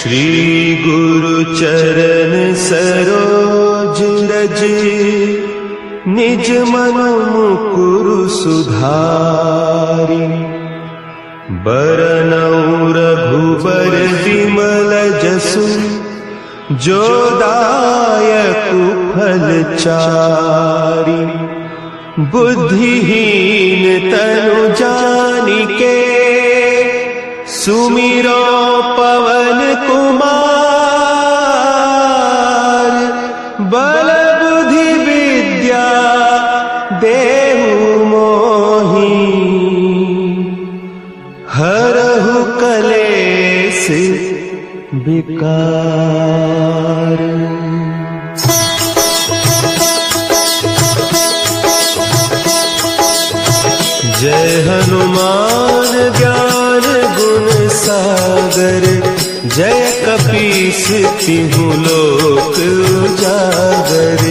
श्री गुरु चरण सरोज रज, निज मन मुकुरु सुधारि। बरनउँ रघुबर विमल जसु, जो दायकु फल चारि। बुद्धिहीन तनु जानिके, सुमिरो पवन कुमार। बल बुद्धि विद्या देहु मोहि, हरहु कलेस विकार। जय हनुमान ज्ञान गुण सागर, जय कपीस तिहु लोक उजागर।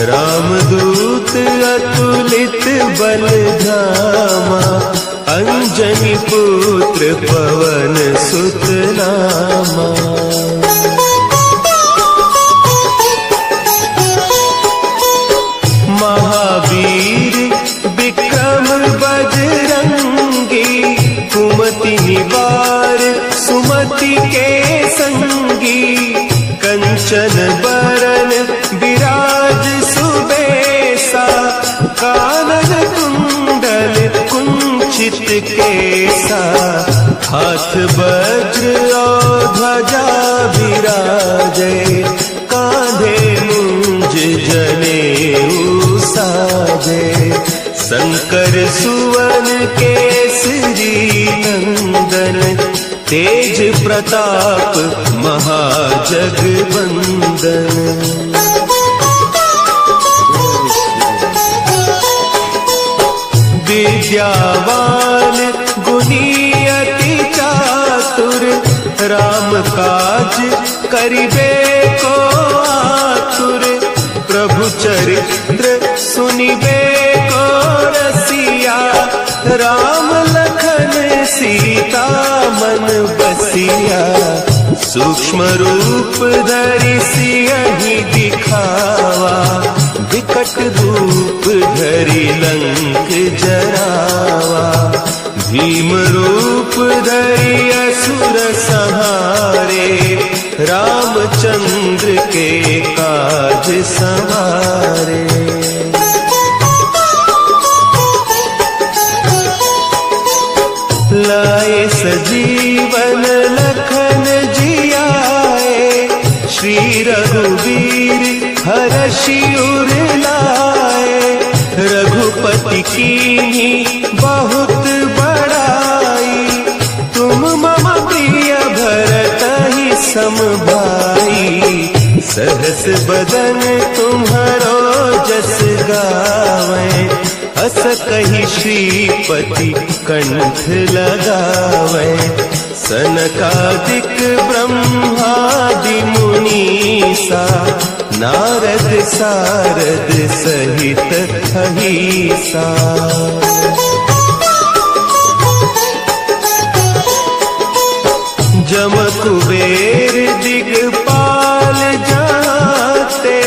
रामदूत अतुलित बल धामा, अंजनी पुत्र पवन सुत नामा। महावीर विक्रम बजरंगी, कुमति निवार सुमति के संगी। कंचन बरन विराज सुबेसा, कानन कुंडल कुंचित केसा। हाथ वज्र और ध्वजा विराजे, कांधे मुंज जनेऊ साजे। शंकर सुवन केसरी नंदन, तेज प्रताप महाजगवंदन। विद्यावान गुणी अति चातुर, राम काज करिबे को आतुर। प्रभु चरित्र सुनिबे को रसिया, राम लखन सीता मन बसिया। सूक्ष्म रूप धरि सियहि दिखावा, विकट रूप धरि लंक जरावा। भीम रूप धरि असुर संहारे, रामचंद्र के काज संवारे। लाए सजीवन लखन जियाए, श्री रघुवीर हरषि उर लाए। रघुपति कीन्ही बहुत बड़ाई, तुम मम प्रिय भरतहि सम भाई। सहस बदन तुम्हरो जस गावें, अस कहि श्रीपति कंठ लगावें। सनकादिक ब्रह्मादि मुनीसा, नारद सारद सहित अहीसा। जम कुबेर दिगपाल जाते,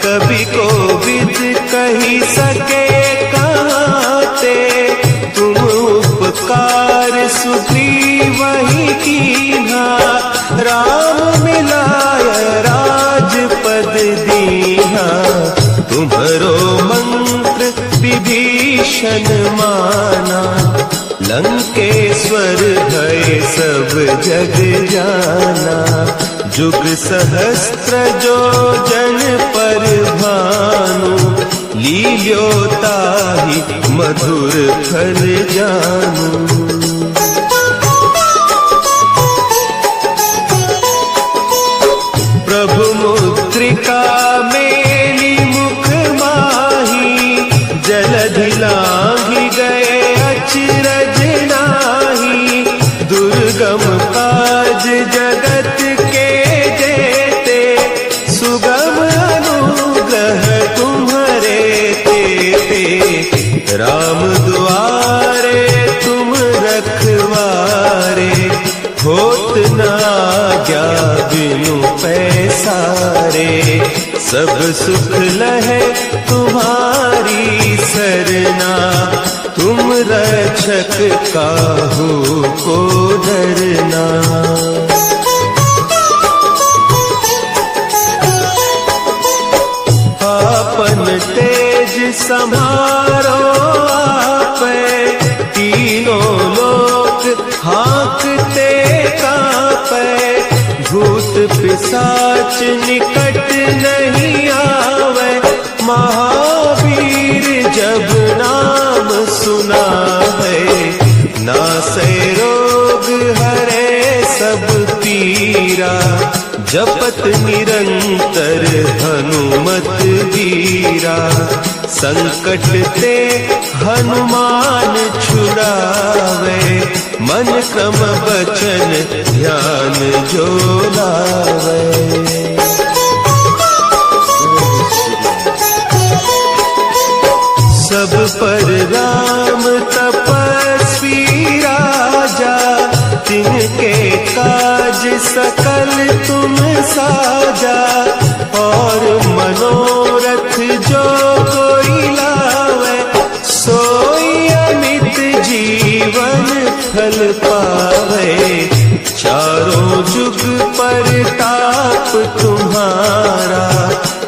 कवि कोविद कहि सके कहते। तुम उपकार सुग्रीवहि कीन्हा, राम मिलाय राजपद दीन्हा। तुम्हरो मंत्र विभीषण माना, लंकेश्वर भय सब जग जाना। जुग सहस्त्र जो जन पर भानु, लील्यो ताहि मधुर फल जानू। प्रभु मुद्रिका मेली मुख माही, जलधि लांघि गए अचरज नाही। दुर्गम काज जगत के जेते, सुगम अनुग्रह तुम्हरे तेते। राम दुआरे तुम सब सुख लहे तुम्हारी सरना, तुम रक्षक काहू को डरना। आपन तेज समारो आपे, तीनों लोक हाँकते कांपे। भूत पिशाच निकट नहीं आवे, महावीर जब नाम सुना है। नासै रोग हरे सब पीरा, जपत निरंतर हनुमत वीरा। संकट ते हनुमान छुड़ावे, मन क्रम बचन ध्यान जो लावे। सब पर राम तपस्वी राजा, तिनके काज सकल तुम साजा। और मनोरथ जो कोई लावे, सोई अमित जीवन फल पावे। चारों जुग परताप तुम्हारा,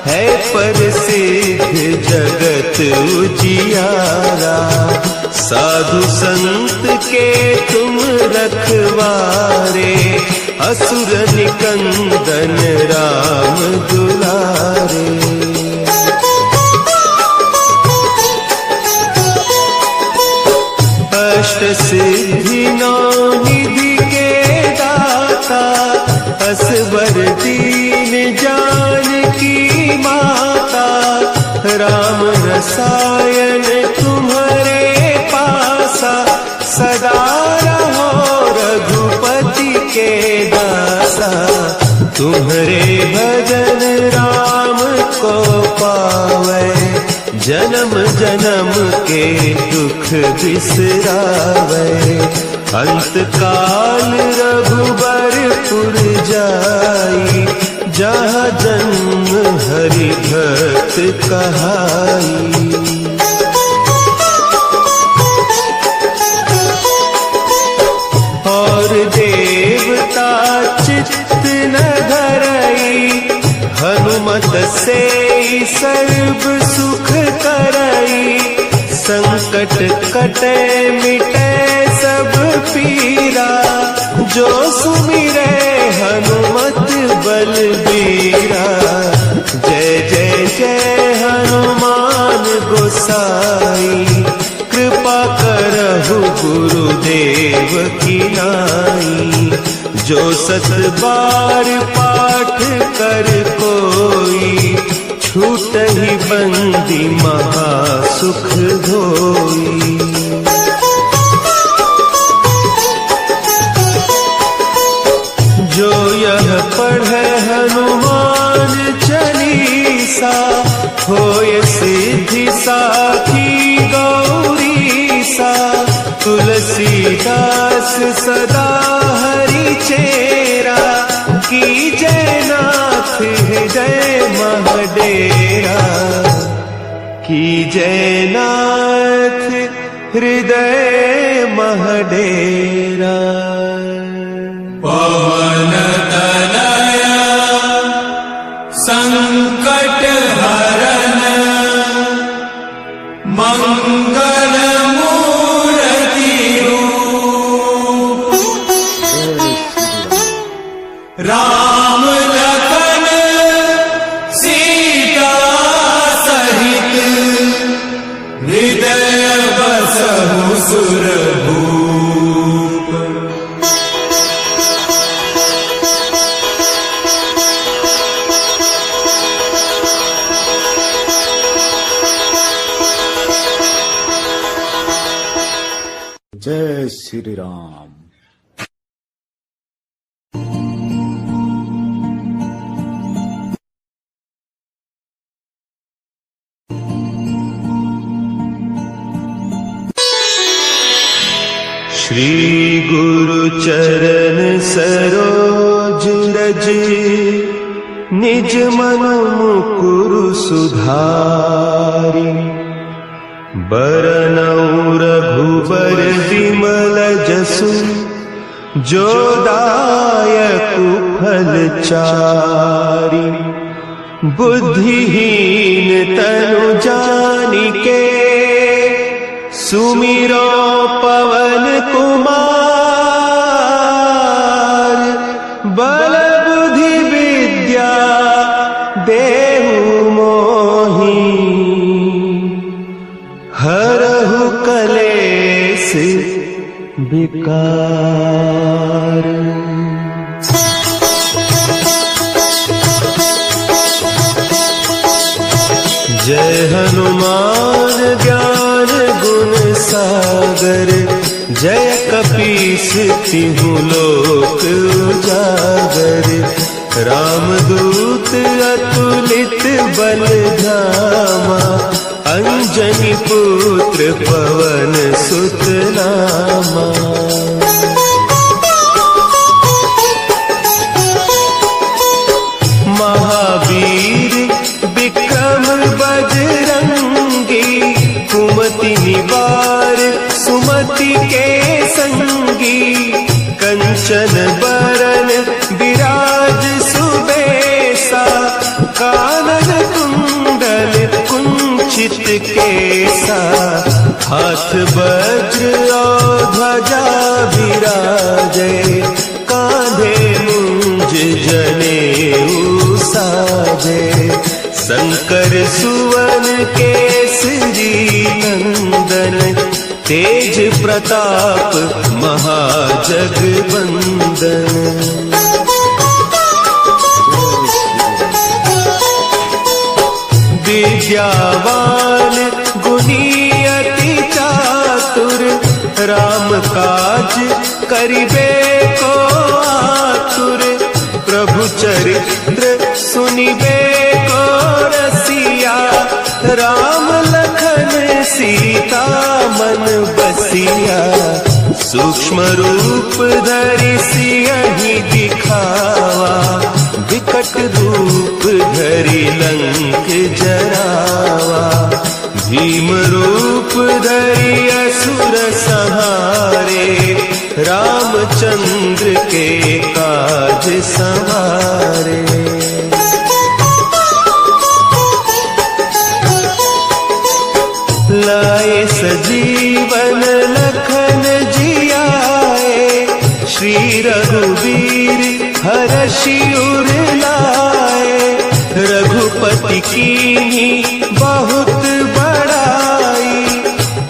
है प्रसिद्ध जगत उजियारा। साधु संत के तुम रखवारे, असुर निकंदन राम दुलारे। अष्ट सिद्धि नौ निधि के दाता, असवर दीन जानकी माता। राम रसायन तुम्हारे पासा, सदा रहो रघुपति के दासा। तुम्हारे भजन राम को पावे, जन्म जन्म के दुख बिसरावे। अंत काल रघुबरपुर जाई, जहाँ जन्म हरि भक्त कहाई। और देवता चित्त न धरई, हनुमत से सर्व सुख करई। संकट कटे मिटे सब पीरा, जो सुमिरे हनुमत बलबीरा। जय जय जय हनुमान गोसाई, कृपा करहु गुरुदेव की नाई। जो सत बार पाठ कर कोई, छूटहि बंदी महासुख धोई। जो यह पढ़े हनुमान चालीसा, होय सिद्धि साखी गौरीसा। तुलसीदास सदा हरि चेरा, की जय नाथ हृदय महडेरा। की जय नाथ हृदय महडेरा। पवन तनया संकट हरन, मंगल मूर्ति रूप। राम लखन सीता सहित, हृदय बसहु सुरभूप। जय श्री राम। श्री गुरु चरण सरोज रज, निज मनु मुकुरु सुधारि बरनउँ रघुबर विमल जसु जो दायकु फल चारि बुद्धिहीन तनु जानिके सुमिरो पवन कुमार बल बुद्धि विद्या देहु मोहि हरहु कलेस विकार। जय हनुमान ज्ञान गुण सागर जय कपीस तिहु लोक उजागर रामदूत अतुलित बल धामा अंजनी पुत्र पवन सुत नामा। महावीर विक्रम बजरंगी कुमति निवार सुमति के संगी कंचन बरन विराज सुबेसा कानन कुंडल कुंचित केसा हाथ वज्र और ध्वजा विराजे कांधे मुंज जनेऊ साजे शंकर सुवन केसरी नंदन तेज प्रताप महाजगवंदन। विद्यावान गुणी अति चातुर राम काज करिबे को आतुर प्रभु चरित्र सुनिबे को रसिया राम लखन सीता मन बसिया सूक्ष्म रूप धरि सियहि दिखावा विकट रूप धरि लंक जरावा भीम रूप धरि असुर संहारे रामचंद्र के काज संवारे। लाए सजीवन लखन जियाए श्री रघुवीर हरषि उर लाए रघुपति कीन्ही बहुत बड़ाई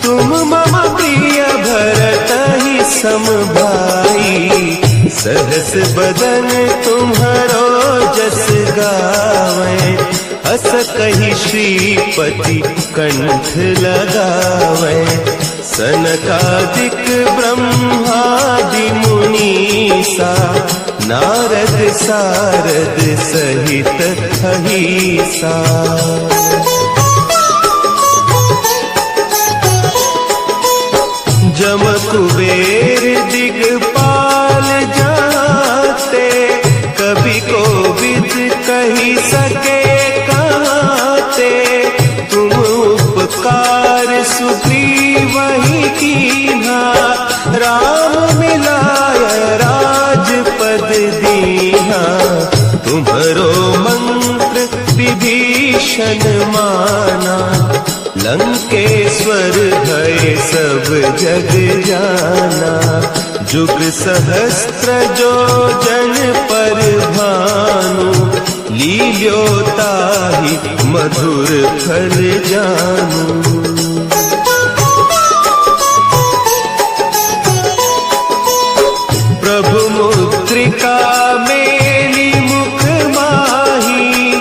तुम मम प्रिय भरतहि सम भाई सहस बदन तुम्हारो जस गावे अस कहि श्रीपति कंठ लगावे सनकादिक ब्रह्मादि मुनीसा नारद सारद सहित अहीसा। जम कुबेर दिगपाल जाते कभी कोविद कही सके कहते तुम उपकार सुग्रीवहि कीन्हा राम मिलाय राजपद दीन्हा तुम्हरो मंत्र विभीषण माना लंकेश्वर भय सब जग जाना जुग सहस्त्र जो जन पर भानु लील्यो ताहि मधुर फल जानू। प्रभु मुद्रिका मेली मुख माही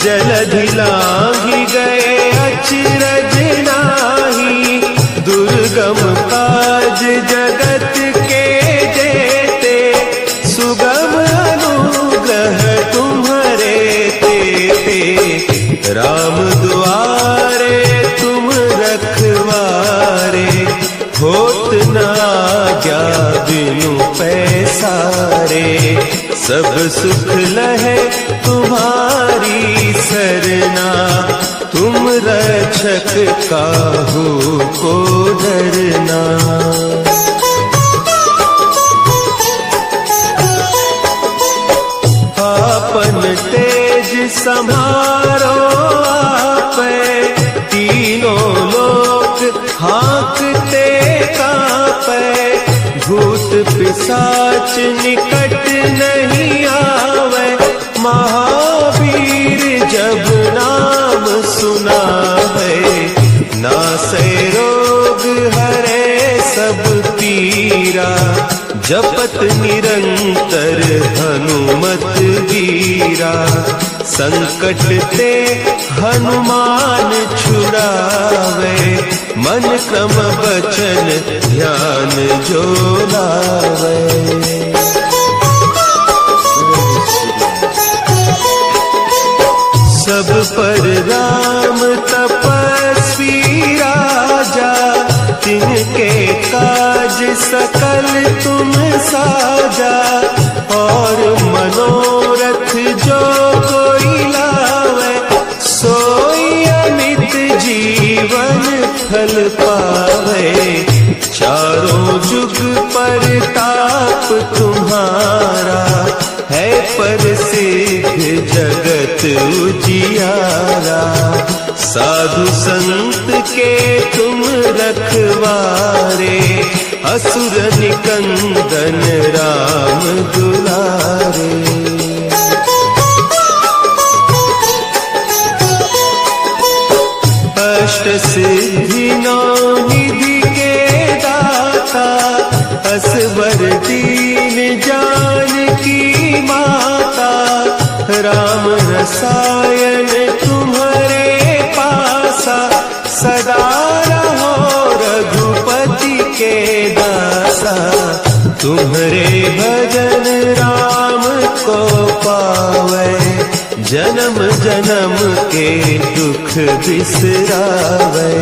जलधि लांघि गए अचरज नाही दुर्गम काज जगत के जेते सुगम अनुग्रह तुम्हारे तेते राम दुआरे तुम रखवारे होत न आज्ञा बिनु पैसारे सब सुख लहे तुम्हारे काहू को डरना। आपन तेज समारो आपे, तीनों लोक हाँकते कांपे। भूत पिशाच निकट नहीं आवे, महावीर जब नाम सुनावे। नासे रोग हरे सब पीरा, जपत निरंतर हनुमत वीरा। संकट ते हनुमान छुड़ावे, मन क्रम वचन ध्यान जो लावे। सब पर राम तपस्वी राजा, तिनके काज सकल तुम साजा। और मनोरथ जो कोई लावे, सोई अमित जीवन फल पावे। चारों जुग परताप तुम्हारा, है प्रसिद्ध जगत उजियारा। साधु संत के तुम रखवारे, असुर निकंदन राम दुलारे। अष्ट सिद्धि नौ निधि के दाता, असवर दीन जानकी माता। राम रसायन तुम्हारे पासा, सदा रहो रघुपति के दासा। तुम्हारे भजन राम को पावे, जन्म जन्म के दुख बिसरावे।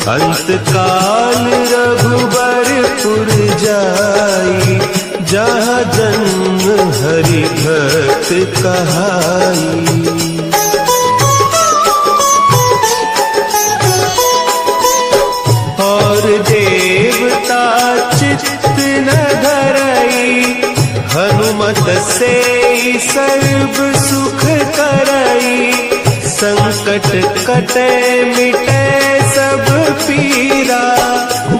अंत काल रघुबरपुर जाई, जहाँ जन्म हरि भक्त कहाई। और देवता चित्त न धरई, हनुमत से सर्व सुख करई। संकट कटे मिटे सब पीरा,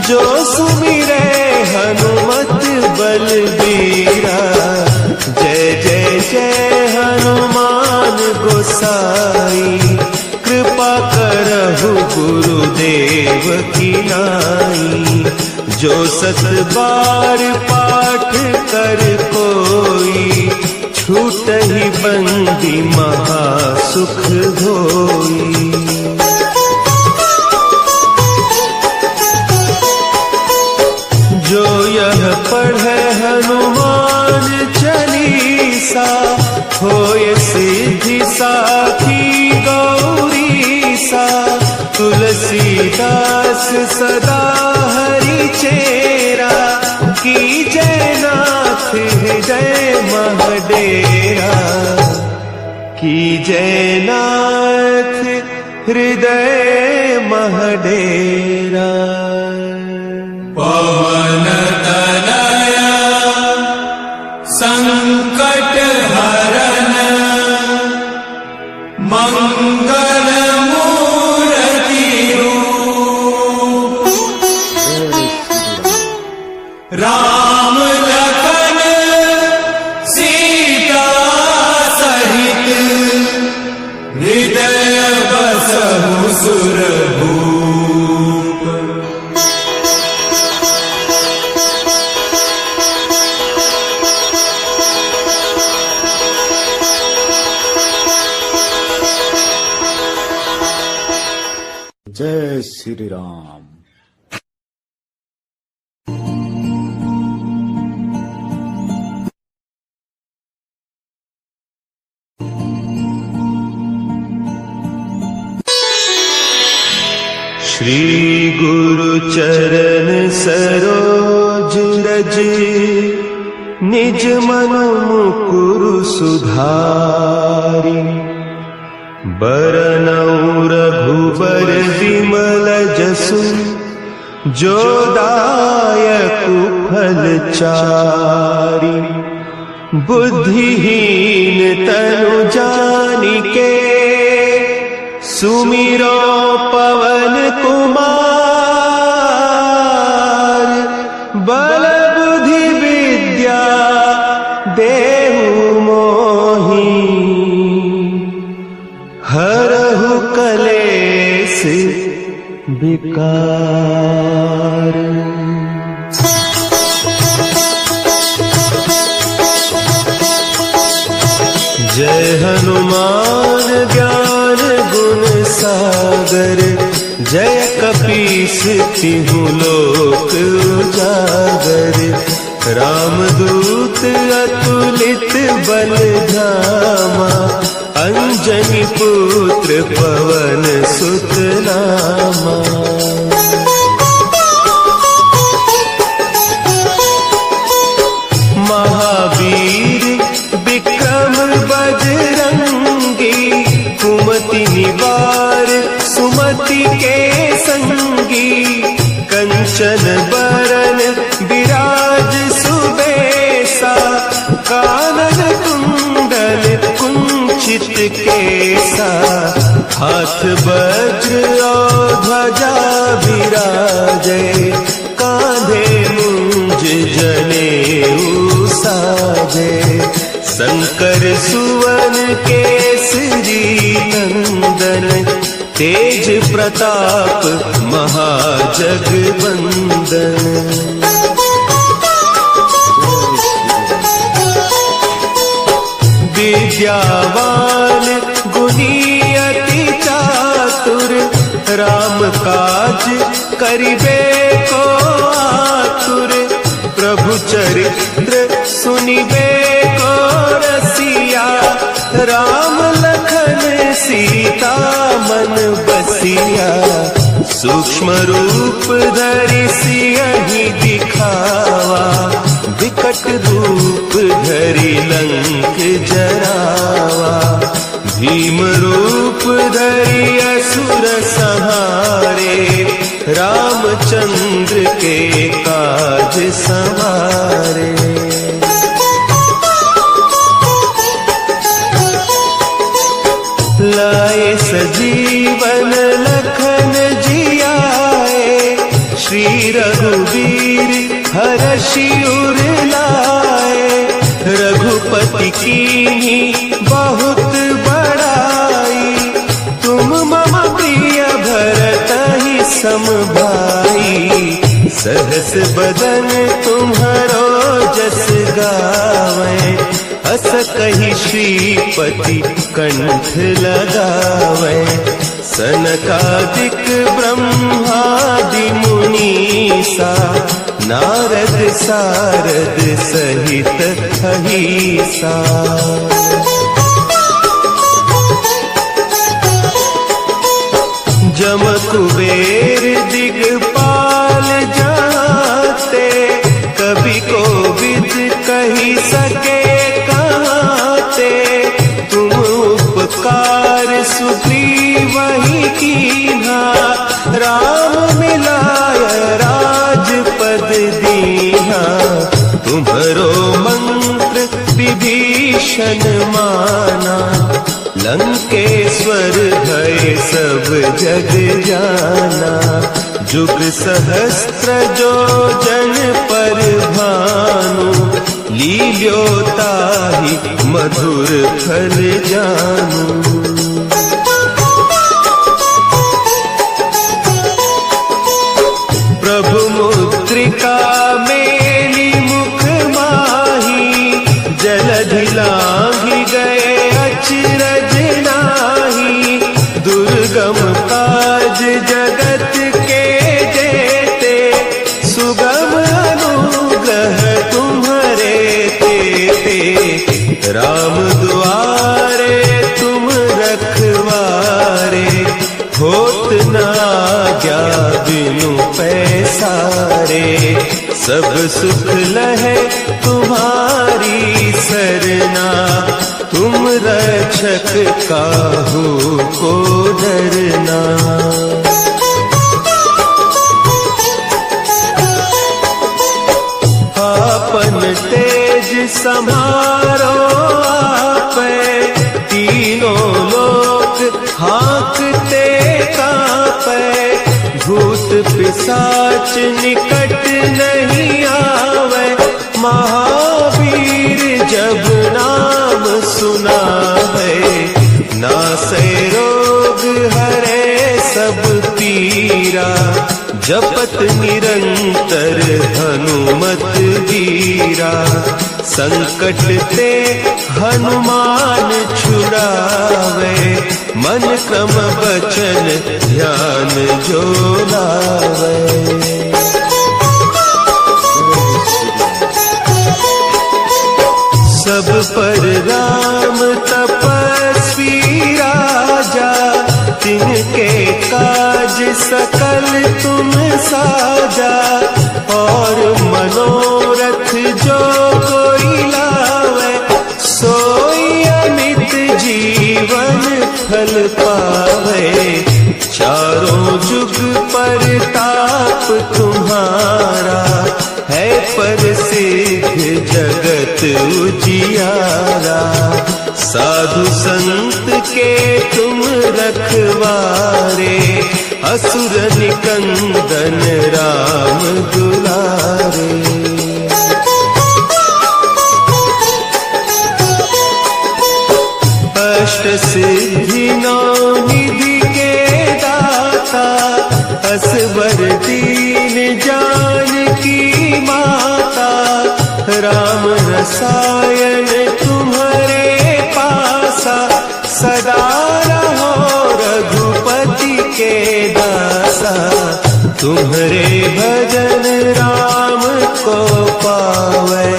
जो सुमिरे हनुमत बलबीरा। जय जय जय हनुमान गोसाई, कृपा करहु गुरुदेव की नाई। जो सत बार पाठ कर कोई, छूटहि बंदी महासुख होई। जो यह पढ़े हनुमान चालीसा, होय सिद्धि साखी गौरीसा। तुलसीदास सदा हरि चेरा, की जय नाथ हृदय महडेरा। की जय नाथ हृदय महडेरा। पवन तनया संकट हरन, मंगल मूर्ति रूप। राम लखन सीता सहित, हृदय बसहु सुरभूप। जय श्री राम। श्री गुरु चरण सरोज रज, निज मनु मुकुरु सुधारि। बरनउँ रघुबर विमल जसु, जो दायक फल चारि। बुद्धिहीन तनु जानिके, सुमिरो पवन कुमार। बल बुद्धि विद्या देहु मोहि, हरहु कलेस विकार। जय हनुमान ज्ञान गुण सागर, जय कपीस तिहु लोक उजागर। रामदूत अतुलित बल धामा, अंजनी पुत्र पवन सुत नामा। महावीर विक्रम बजरंगी, कुमति निवार सुमति के संगी। कंचन बरन विराज सुबेसा, कानन कुंडल कुंचित केसा। हाथ वज्र और ध्वजा विराजे, कांधे मुंज जनेऊ साजे। शंकर सुवन केसरी नंदन, तेज प्रताप महाजगवंदन। विद्यावान गुणी अति चातुर, राम काज करिबे को आतुर। प्रभु चरित्र सुनिबे को रसिया, राम लखन सीता मन बसिया। सूक्ष्म रूप धरि सियहि दिखावा, विकट रूप धरि लंक जरावा। भीम रूप धरि असुर संहारे, रामचंद्र के काज संवारे। लाए सजीवन लखन जियाए, श्री रघुवीर हरषि उर लाए। रघुपति कीन्ही बहुत बड़ाई, तुम मम प्रिय भरतहि सम भाई। सहस बदन तुम्हरो जस गावें, अस कहि श्रीपति कंठ लगावें। सनकादिक ब्रह्मादि मुनीसा, नारद सारद सहित अहीसा। जम कुबेर दिगपाल जाते, कवि कोविद कहि सके कहते। तुम उपकार सुग्रीवहि कीन्हा, राम मिलाय राजपद दीन्हा। तुम्हरो मंत्र विभीषण माना, लंकेश्वर भय सब जग जाना। जुग सहस्त्र जो जन पर भानु, लील्यो ताहि मधुर फल जानू। प्रभु मुद्रिका मेली मुख माही, जलधि लांघि गए अचरज नाही। दुर्गम काज जगत के जेते, सुगम अनुग्रह तुम्हरे तेते। राम दुआरे तुम रखवारे, होत न आज्ञा बिनु पैसारे। सब सुख लहे तुम्हारी सरना, तुम रक्षक काहू को डरना। आपन तेज समारो आपे, तीनों लोक हाँकते कांपे। भूत पिशाच निकट नहीं आवे, महावीर जब नाम सुनावे। नासे रोग हरे सब पीरा, जपत निरंतर हनुमत वीरा। संकट ते हनुमान छुड़ावे, मन क्रम वचन ध्यान जो लावे। सब पर राम तपस्वी राजा, तिनके काज सकल तुम साजा। और मनोरथ जो कोई लावे, सोई अमित जीवन फल पावे। चारों जुग परताप तुम्हारा, है प्रसिद्ध जगत उजियारा। साधु संत के तुम रखवारे, असुर निकंदन राम दुलारे। अष्ट सिद्धि नौ निधि के दाता, असवर दीन जानकी माता। राम रसायन तुम्हारे पासा, सदा रहो रघुपति के दासा। तुम्हारे भजन राम को पावे,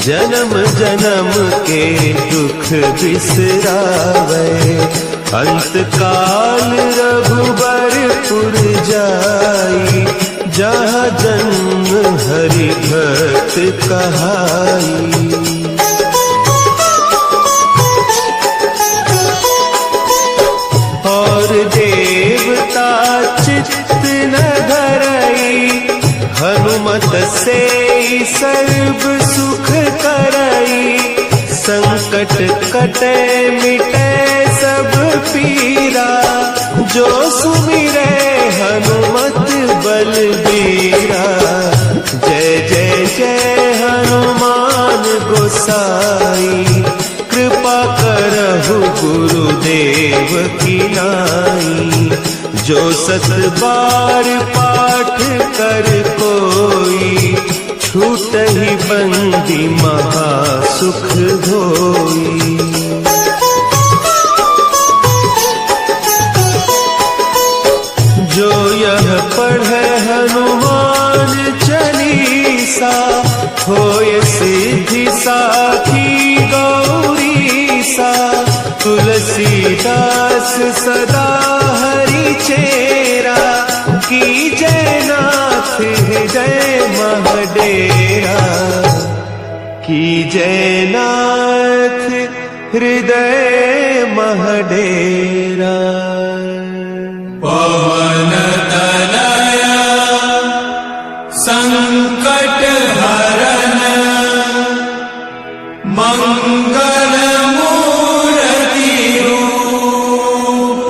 जन्म जन्म के दुख बिसरावे। अंत काल रघुबरपुर जाई, जहाँ जन्म हरि भक्त कहाई। और देवता चित्त न धरई, हनुमत से सर्व सुख करई। संकट कटे मिटे सब पीरा, जो सुमिरे हनुमत बलबीरा। जय जय जय हनुमान गोसाई, कृपा करहु गुरुदेव की नाई। जो सत बार पाठ कर कोई, छूट ही बंदी महा सुख होई। जो यह पढ़े हनुमान चालीसा, होय सिद्धि साखी गौरीसा। तुलसीदास सदा हरि चेरा, की जय नाथ हृदय महडेरा। की जय नाथ हृदय महडेरा। पवन तनया संकट हरन, मंगल मूर्ति रूप।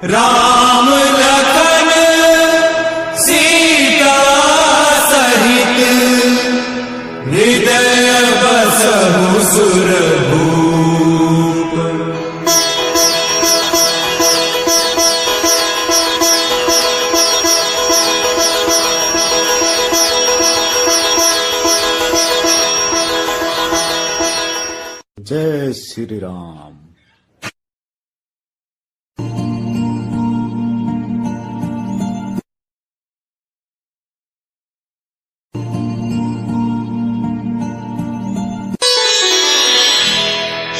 राम लखन सीता सहित, हृदय बसहु सुरभूप। जय श्री राम।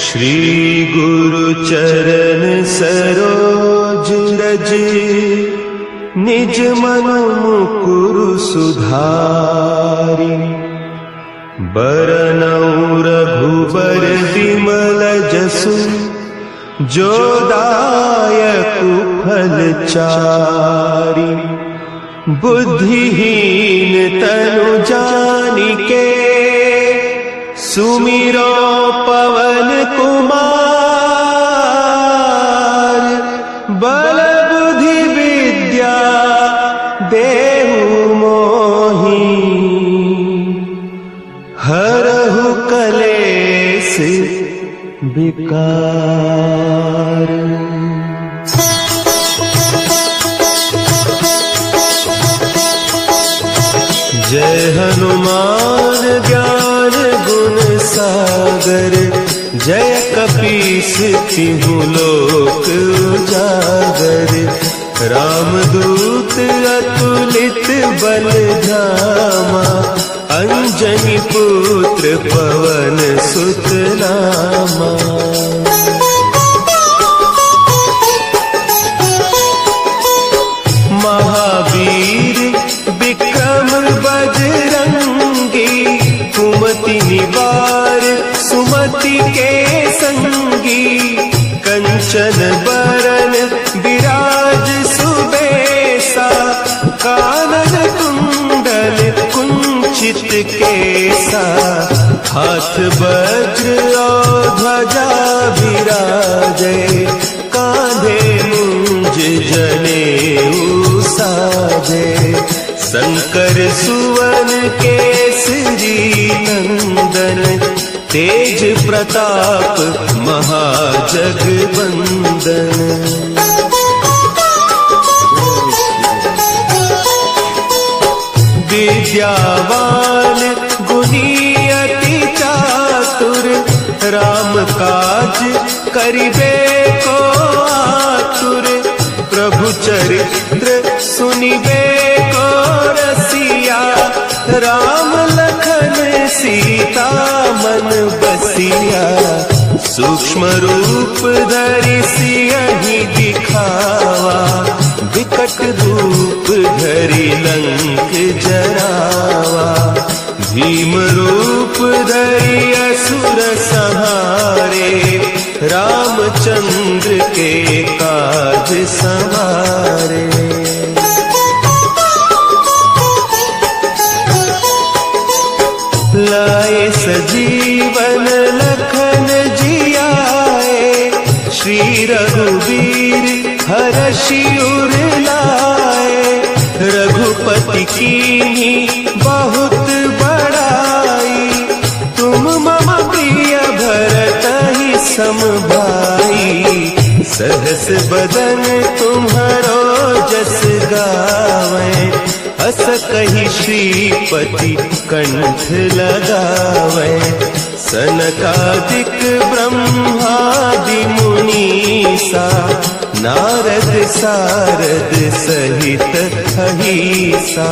श्री गुरु चरण सरोज रज, निज मन मुकुरु सुधारि। बरनउँ रघुबर विमल जसु, जो दायकु फल चारि। बुद्धिहीन तनु जानिके, सुमिरो पवन कुमार। बल बुद्धि विद्या देहु मोहि, हरहु कलेस विकार। जय हनुमान ज्ञान गुण सागर, जय कपीस तिहु लोक उजागर। रामदूत अतुलित बल धामा, अंजनी पुत्र पवन सुत नामा। महावीर विक्रम बजरंगी, कुमति निवार सुमति के संगी। कंचन बरन विराज सुबेसा, कानन कुंडल कुंचित केसा। हाथ वज्र और ध्वजा विराजे, कांधे मुंज जनेऊ साजे। शंकर सुवन केसरी नंदन, तेज प्रताप महाजगवंदन। विद्यावान गुणी अति चातुर, राम काज करिबे को आतुर। प्रभु चरित्र सुनिबे को रसिया, राम लखन सीता मन बसिया। सूक्ष्म रूप धरि सियहि दिखावा, विकट रूप धरि लंक जरावा। भीम रूप धरि असुर संहारे, रामचंद्र के काज सवारे। लाए सजीवन लखन जियाए, श्री रघुवीर हरषि उर लाए। रघुपति कीन्ही बहुत बड़ाई, तुम मम प्रिय भरतहि सम भाई। सहस बदन तुम्हरो जस गावें, अस कहि श्रीपति कंठ लगावें। सनकादिक ब्रह्मादि मुनीसा, नारद सारद सहित अहीसा।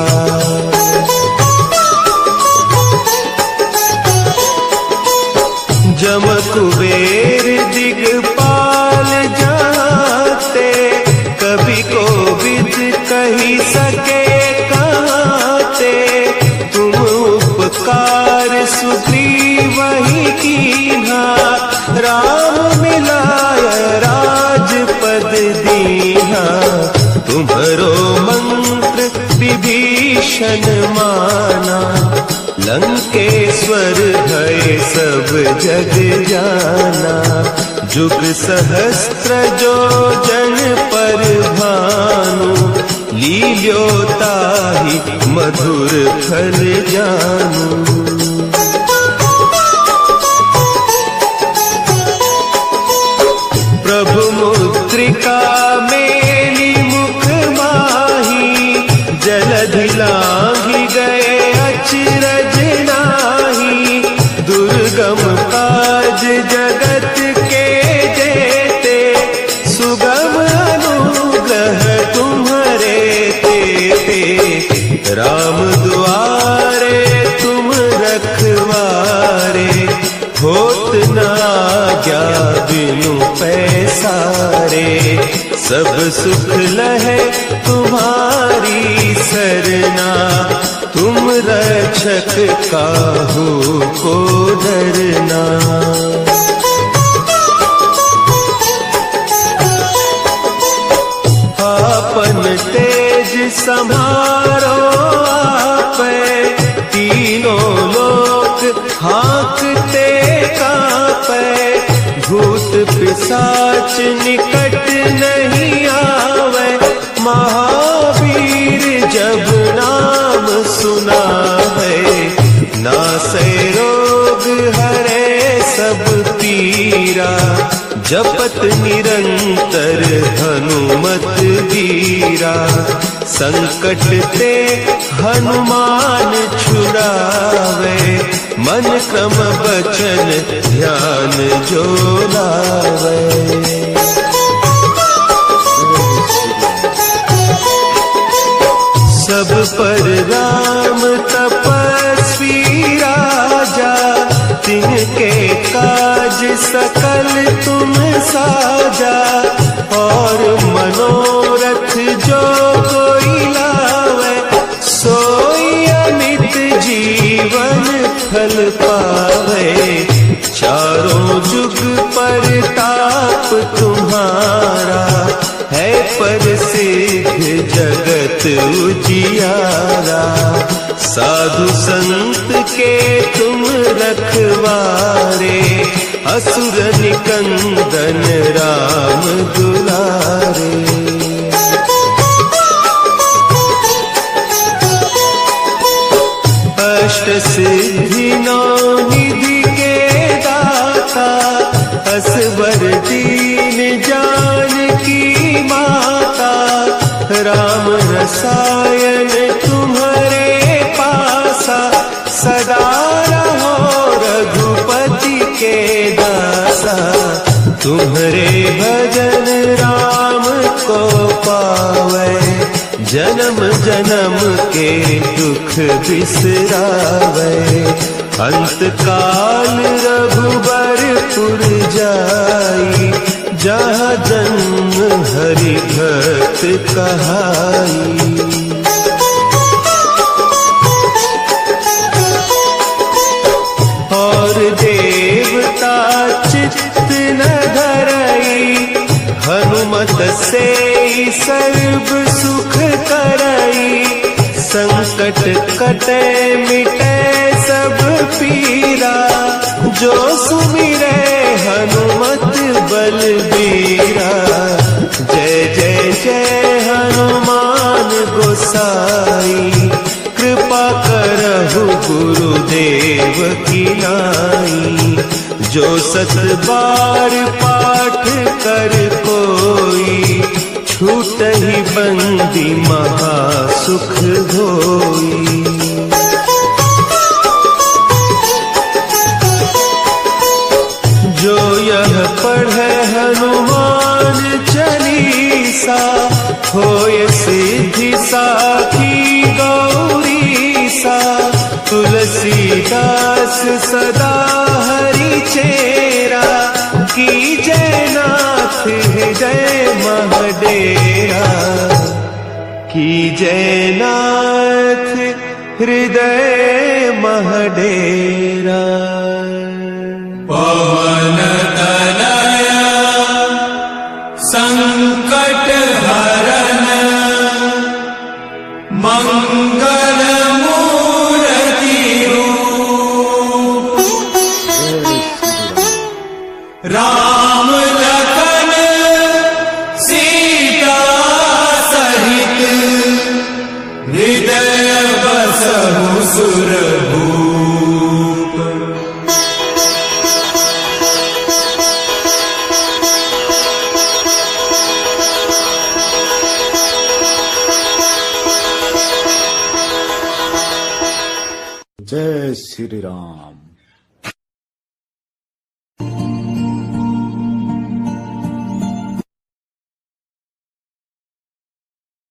जम कुबेर दिगपाल जाते, कवि कोविद कही सके कहते। तुम उपकार सुग्रीवहि कीन्हा, राम मिलाय राजपद दीन्हा। तुम्हरो मंत्र विभीषण माना, लंकेश्वर भय सब जग जाना। जुग सहस्त्र जो जन पर भानु, लील्यो ताहि मधुर फल जानू। प्रभु मुद्रिका मेली मुख माही, जलधि लांघि गए अचरज नाही। दुर्गम काज जगत के जेते, सुगम अनुग्रह तुम्हरे तेते। राम दुआरे तुम रखवारे, होत न आज्ञा बिनु पैसारे। सब सुख लहे तुम्हारी सरना, तुम रक्षक काहू को डरना। आपन तेज संभारो आपे, तीनों लोक हाँकते कांपे। भूत पिशाच निकट नहीं आवे, महावीर जब नाम सुना है। नासे रोग हरे सब पीरा, जपत निरंतर हनुमत वीरा। संकट ते हनुमान छुड़ावे, मन क्रम बचन ध्यान जो लावे। सब पर राम तपस्वी राजा, तिनके काज सकल तुम साजा। और मनोरथ जो कोई लावे, सोई अमित जीवन फल पावे। चारों जुग परताप तुम्हारा, है प्रसिद्ध जगत उजियारा। साधु संत के तुम रखवारे, असुर निकंदन राम दुलारे। अष्ट सिद्धि नौ निधि के दाता, असवर दीन जानकी माता। राम रसायन तुम्हारे पासा, सदा रहो रघुपति के दासा। तुम्हारे भजन राम को पावे, जन्म जन्म के दुख बिसरावे। अंत काल रघुबरपुर जाई, जहाँ जन्म हरि भक्त कहाई। और देवता चित्त न धरई, हनुमत से सर्व सुख करई। संकट कटे मिटे सब पीरा, जो सुमिरे हनुमत बलबीरा। जय जय जय हनुमान गोसाई, कृपा करहु गुरुदेव की नाई। जो सत बार पाठ कर कोई, छूटहि बंदी महा सुख होई। जो यह पढ़े हनुमान चालीसा, होय सिद्धि साखी गौरीसा। तुलसीदास सदा हरि चेरा, की जय नाथ हृदय महडेरा। की जय नाथ हृदय महडेरा। पवन तनया संकट हरन, मंगल मूर्ति रूप। राम लखन सीता सहित, हृदय बसहु सुरभूप। जय श्री राम।